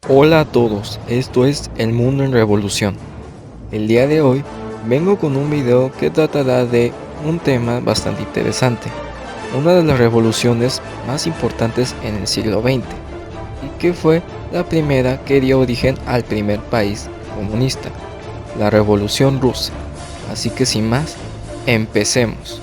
Hola a todos, esto es El Mundo en Revolución. El día de hoy vengo con un video que tratará de un tema bastante interesante, una de las revoluciones más importantes en el siglo XX, y que fue la primera que dio origen al primer país comunista, la Revolución Rusa. Así que sin más, empecemos.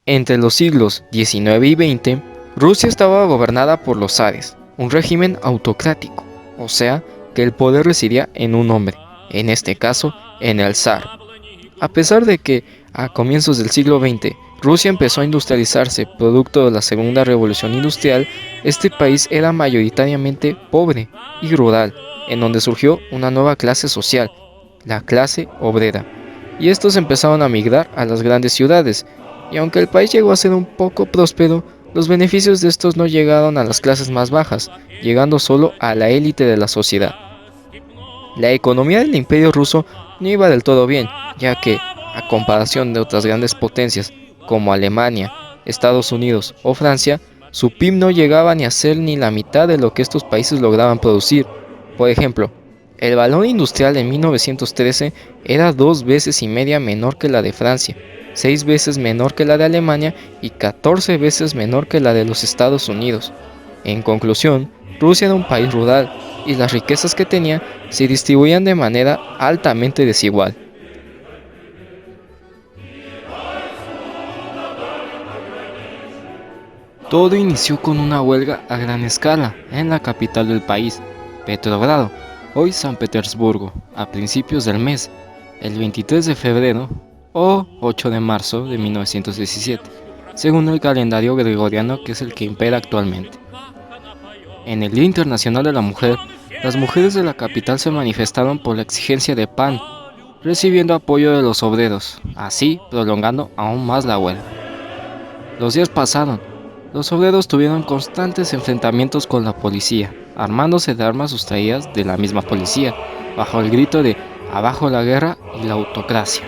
Entre los siglos XIX y XX, Rusia estaba gobernada por los zares, un régimen autocrático, o sea, que el poder residía en un hombre, en este caso, en el zar. A pesar de que, a comienzos del siglo XX, Rusia empezó a industrializarse producto de la Segunda Revolución Industrial, este país era mayoritariamente pobre y rural, en donde surgió una nueva clase social, la clase obrera, y estos empezaron a migrar a las grandes ciudades, y aunque el país llegó a ser un poco próspero, los beneficios de estos no llegaron a las clases más bajas, llegando solo a la élite de la sociedad. La economía del Imperio ruso no iba del todo bien, ya que, a comparación de otras grandes potencias como Alemania, Estados Unidos o Francia, su PIB no llegaba ni a ser ni la mitad de lo que estos países lograban producir. Por ejemplo, el valor industrial en 1913 era 2 veces y media menor que la de Francia, 6 veces menor que la de Alemania y 14 veces menor que la de los Estados Unidos. En conclusión, Rusia era un país rural y las riquezas que tenía se distribuían de manera altamente desigual. Todo inició con una huelga a gran escala en la capital del país, Petrogrado, hoy San Petersburgo, a principios del mes, el 23 de febrero o 8 de marzo de 1917, según el calendario gregoriano que es el que impera actualmente. En el Día Internacional de la Mujer, las mujeres de la capital se manifestaron por la exigencia de pan, recibiendo apoyo de los obreros, así prolongando aún más la huelga. Los días pasaron. Los obreros tuvieron constantes enfrentamientos con la policía, armándose de armas sustraídas de la misma policía, bajo el grito de "abajo la guerra y la autocracia".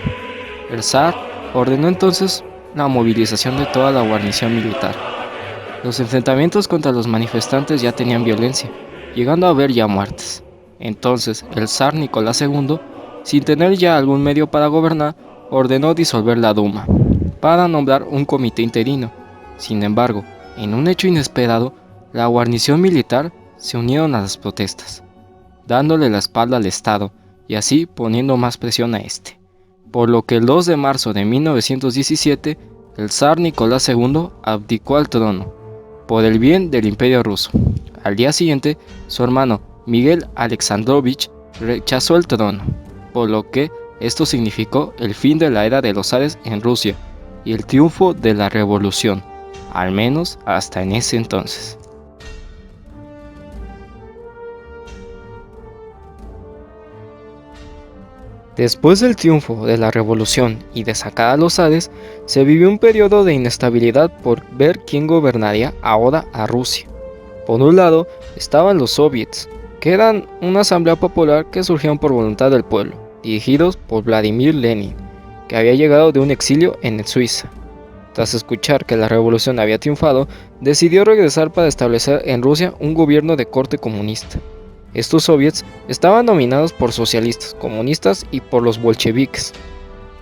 El zar ordenó entonces la movilización de toda la guarnición militar. Los enfrentamientos contra los manifestantes ya tenían violencia, llegando a haber ya muertes. Entonces el zar Nicolás II, sin tener ya algún medio para gobernar, ordenó disolver la Duma, para nombrar un comité interino. Sin embargo, en un hecho inesperado, la guarnición militar se unieron a las protestas, dándole la espalda al Estado y así poniendo más presión a este. Por lo que el 2 de marzo de 1917, el zar Nicolás II abdicó al trono, por el bien del Imperio ruso. Al día siguiente, su hermano Miguel Alexandrovich rechazó el trono, por lo que esto significó el fin de la era de los zares en Rusia y el triunfo de la revolución, al menos hasta en ese entonces. Después del triunfo de la revolución y de sacar a los zares, se vivió un periodo de inestabilidad por ver quién gobernaría ahora a Rusia. Por un lado estaban los soviets, que eran una asamblea popular que surgieron por voluntad del pueblo, dirigidos por Vladimir Lenin, que había llegado de un exilio en Suiza. Tras escuchar que la revolución había triunfado, decidió regresar para establecer en Rusia un gobierno de corte comunista. Estos soviets estaban dominados por socialistas, comunistas y por los bolcheviques,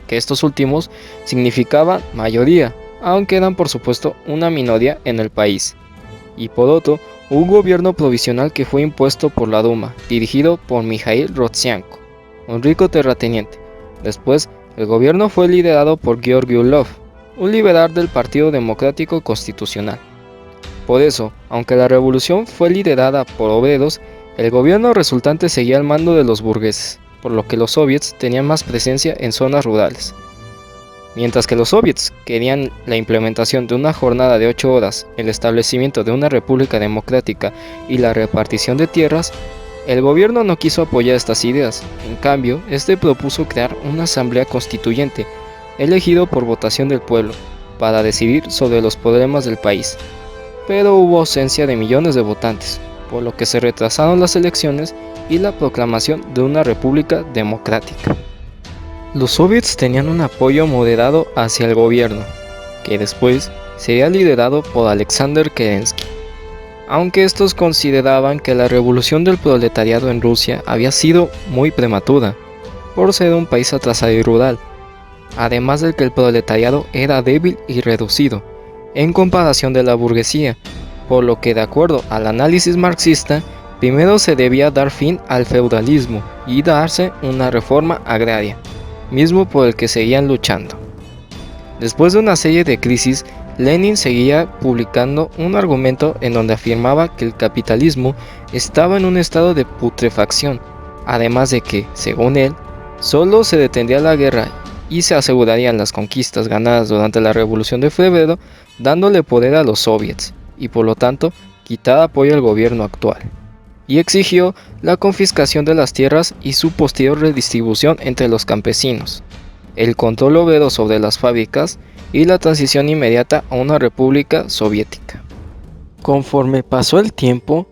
que estos últimos significaban mayoría, aunque eran por supuesto una minoría en el país. Y por otro, un gobierno provisional que fue impuesto por la Duma, dirigido por Mikhail Rodzianko, un rico terrateniente. Después, el gobierno fue liderado por Georgi Ulov, un liberal del Partido Democrático Constitucional. Por eso, aunque la revolución fue liderada por obreros, el gobierno resultante seguía al mando de los burgueses, por lo que los soviets tenían más presencia en zonas rurales. Mientras que los soviets querían la implementación de una jornada de 8 horas, el establecimiento de una república democrática y la repartición de tierras, el gobierno no quiso apoyar estas ideas. En cambio, este propuso crear una asamblea constituyente, elegido por votación del pueblo, para decidir sobre los problemas del país. Pero hubo ausencia de millones de votantes, por lo que se retrasaron las elecciones y la proclamación de una república democrática. Los soviets tenían un apoyo moderado hacia el gobierno, que después sería liderado por Alexander Kerensky, aunque estos consideraban que la revolución del proletariado en Rusia había sido muy prematura, por ser un país atrasado y rural, además de que el proletariado era débil y reducido, en comparación de la burguesía, por lo que de acuerdo al análisis marxista, primero se debía dar fin al feudalismo y darse una reforma agraria, mismo por el que seguían luchando. Después de una serie de crisis, Lenin seguía publicando un argumento en donde afirmaba que el capitalismo estaba en un estado de putrefacción, además de que, según él, solo se detendría la guerra y se asegurarían las conquistas ganadas durante la Revolución de Febrero, dándole poder a los soviets, y por lo tanto, quitar apoyo al gobierno actual. Y exigió la confiscación de las tierras y su posterior redistribución entre los campesinos, el control obrero sobre las fábricas y la transición inmediata a una república soviética. Conforme pasó el tiempo,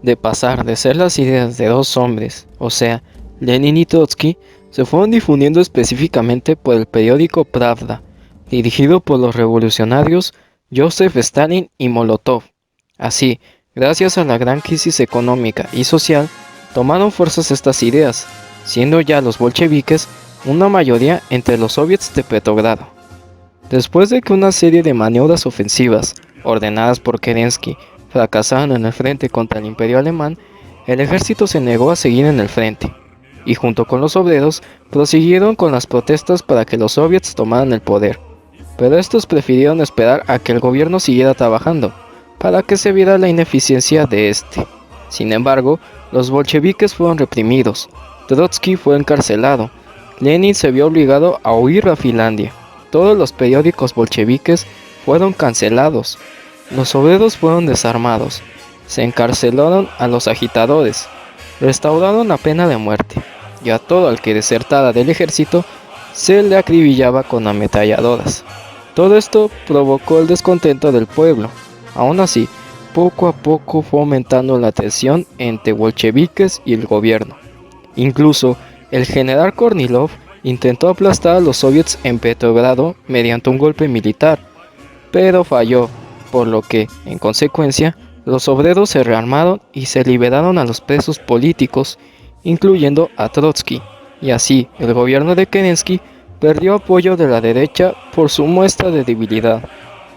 de pasar de ser las ideas de dos hombres, o sea, Lenin y Trotsky, se fueron difundiendo específicamente por el periódico Pravda, dirigido por los revolucionarios Joseph Stalin y Molotov. Así, gracias a la gran crisis económica y social, tomaron fuerzas estas ideas, siendo ya los bolcheviques una mayoría entre los soviets de Petrogrado. Después de que una serie de maniobras ofensivas, ordenadas por Kerensky, fracasaron en el frente contra el Imperio Alemán, el ejército se negó a seguir en el frente, y junto con los obreros, prosiguieron con las protestas para que los soviets tomaran el poder. Pero estos prefirieron esperar a que el gobierno siguiera trabajando, para que se viera la ineficiencia de este. Sin embargo, los bolcheviques fueron reprimidos, Trotsky fue encarcelado, Lenin se vio obligado a huir a Finlandia, todos los periódicos bolcheviques fueron cancelados, los obreros fueron desarmados, se encarcelaron a los agitadores, restauraron la pena de muerte, y a todo el que desertara del ejército se le acribillaba con ametralladoras. Todo esto provocó el descontento del pueblo. Aún así, poco a poco fue aumentando la tensión entre bolcheviques y el gobierno. Incluso, el general Kornilov intentó aplastar a los soviets en Petrogrado mediante un golpe militar, pero falló, por lo que, en consecuencia, los obreros se rearmaron y se liberaron a los presos políticos, incluyendo a Trotsky, y así el gobierno de Kerensky perdió apoyo de la derecha por su muestra de debilidad,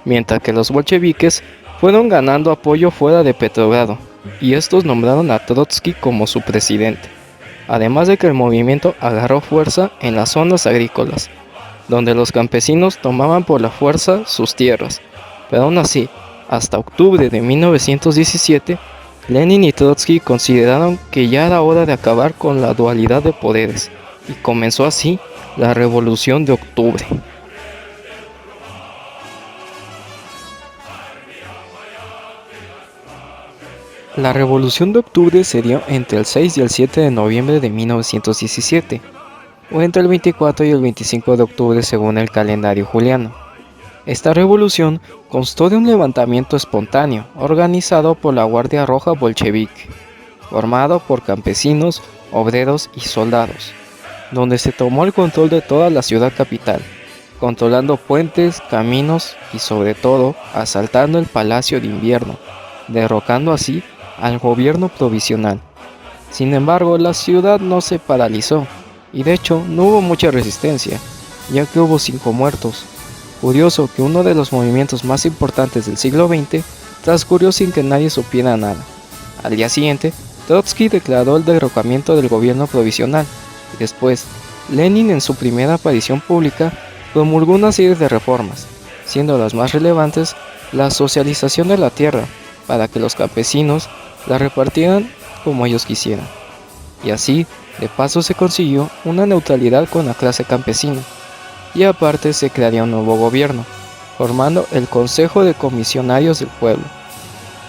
mientras que los bolcheviques fueron ganando apoyo fuera de Petrogrado, y estos nombraron a Trotsky como su presidente, además de que el movimiento agarró fuerza en las zonas agrícolas, donde los campesinos tomaban por la fuerza sus tierras, pero aún así, hasta octubre de 1917, Lenin y Trotsky consideraron que ya era hora de acabar con la dualidad de poderes, y comenzó así la Revolución de Octubre. La Revolución de Octubre se dio entre el 6 y el 7 de noviembre de 1917, o entre el 24 y el 25 de octubre según el calendario juliano. Esta revolución constó de un levantamiento espontáneo organizado por la Guardia Roja Bolchevique, formado por campesinos, obreros y soldados, donde se tomó el control de toda la ciudad capital, controlando puentes, caminos y sobre todo asaltando el Palacio de Invierno, derrocando así al gobierno provisional. Sin embargo, la ciudad no se paralizó, y de hecho no hubo mucha resistencia, ya que hubo 5 muertos. Curioso que uno de los movimientos más importantes del siglo XX transcurrió sin que nadie supiera nada. Al día siguiente, Trotsky declaró el derrocamiento del gobierno provisional, y después, Lenin en su primera aparición pública promulgó una serie de reformas, siendo las más relevantes la socialización de la tierra, para que los campesinos la repartieran como ellos quisieran. Y así, de paso se consiguió una neutralidad con la clase campesina. y aparte se crearía un nuevo gobierno, formando el Consejo de Comisionarios del Pueblo,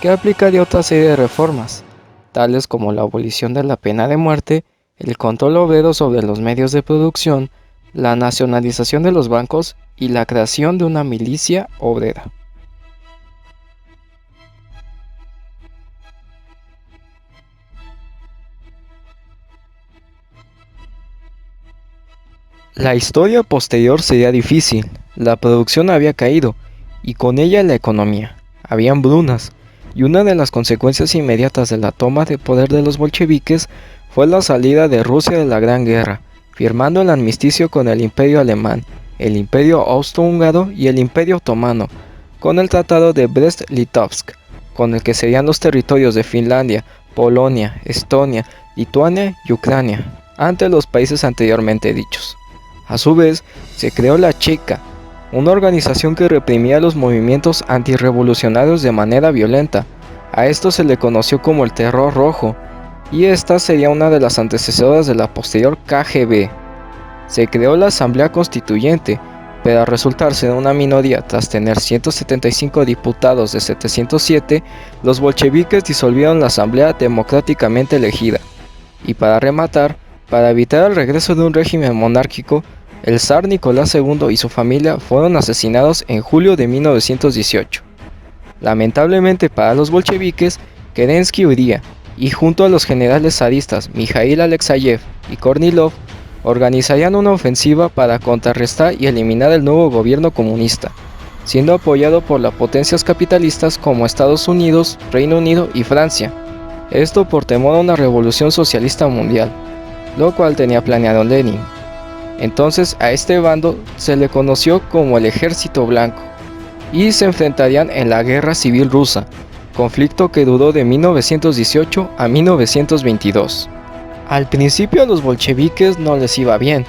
que aplicaría otra serie de reformas, tales como la abolición de la pena de muerte, el control obrero sobre los medios de producción, la nacionalización de los bancos y la creación de una milicia obrera. La historia posterior sería difícil, la producción había caído, y con ella la economía. Había hambrunas, y una de las consecuencias inmediatas de la toma de poder de los bolcheviques fue la salida de Rusia de la Gran Guerra, firmando el armisticio con el Imperio Alemán, el Imperio Austrohúngaro y el Imperio Otomano, con el Tratado de Brest-Litovsk, con el que serían los territorios de Finlandia, Polonia, Estonia, Lituania y Ucrania, ante los países anteriormente dichos. A su vez, se creó la Cheka, una organización que reprimía los movimientos antirrevolucionarios de manera violenta. A esto se le conoció como el Terror Rojo, y esta sería una de las antecesoras de la posterior KGB. Se creó la Asamblea Constituyente, pero al resultar ser una minoría tras tener 175 diputados de 707, los bolcheviques disolvieron la Asamblea democráticamente elegida. Y para rematar, para evitar el regreso de un régimen monárquico, el zar Nicolás II y su familia fueron asesinados en julio de 1918. Lamentablemente para los bolcheviques, Kerensky huiría, y junto a los generales zaristas Mijaíl Alekseyev y Kornilov, organizarían una ofensiva para contrarrestar y eliminar el nuevo gobierno comunista, siendo apoyado por las potencias capitalistas como Estados Unidos, Reino Unido y Francia. Esto por temor a una revolución socialista mundial, lo cual tenía planeado Lenin. Entonces a este bando se le conoció como el Ejército Blanco, y se enfrentarían en la Guerra Civil Rusa, conflicto que duró de 1918 a 1922. Al principio a los bolcheviques no les iba bien,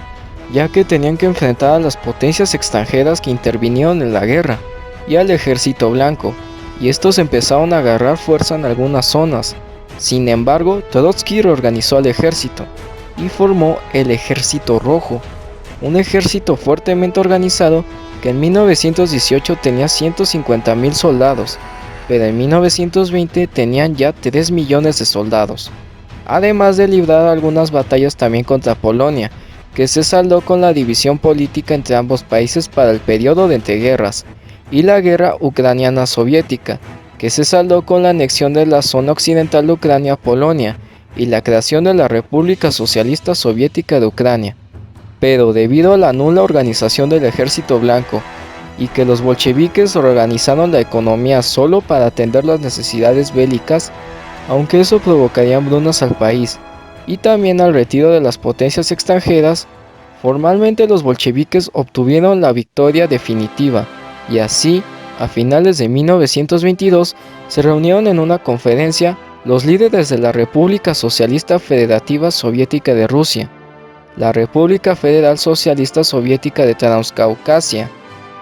ya que tenían que enfrentar a las potencias extranjeras que intervinieron en la guerra, y al Ejército Blanco, y estos empezaron a agarrar fuerza en algunas zonas. Sin embargo, Trotsky reorganizó al ejército, y formó el Ejército Rojo, un ejército fuertemente organizado que en 1918 tenía 150,000 soldados, pero en 1920 tenían ya 3 millones de soldados, además de librar algunas batallas también contra Polonia, que se saldó con la división política entre ambos países para el periodo de entreguerras, y la guerra ucraniana soviética, que se saldó con la anexión de la zona occidental de Ucrania a Polonia, y la creación de la República Socialista Soviética de Ucrania. Pero debido a la nula organización del Ejército Blanco, y que los bolcheviques organizaron la economía solo para atender las necesidades bélicas, aunque eso provocaría hambrunas al país, y también al retiro de las potencias extranjeras, formalmente los bolcheviques obtuvieron la victoria definitiva, y así, a finales de 1922, se reunieron en una conferencia los líderes de la República Socialista Federativa Soviética de Rusia, la República Federal Socialista Soviética de Transcaucasia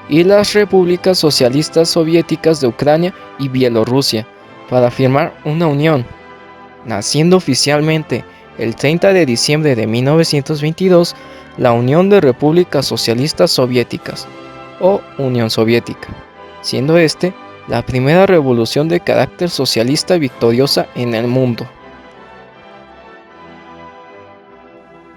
y las Repúblicas Socialistas Soviéticas de Ucrania y Bielorrusia, para firmar una unión, naciendo oficialmente el 30 de diciembre de 1922 la Unión de Repúblicas Socialistas Soviéticas, o Unión Soviética, siendo la primera revolución de carácter socialista victoriosa en el mundo.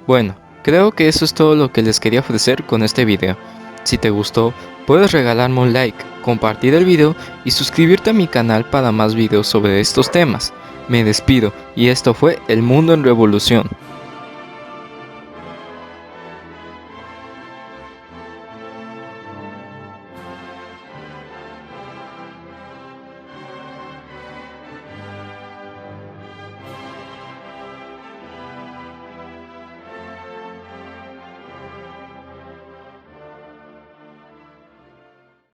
Bueno, creo que eso es todo lo que les quería ofrecer con este video. Si te gustó, puedes regalarme un like, compartir el video y suscribirte a mi canal para más videos sobre estos temas. Me despido y esto fue El Mundo en Revolución.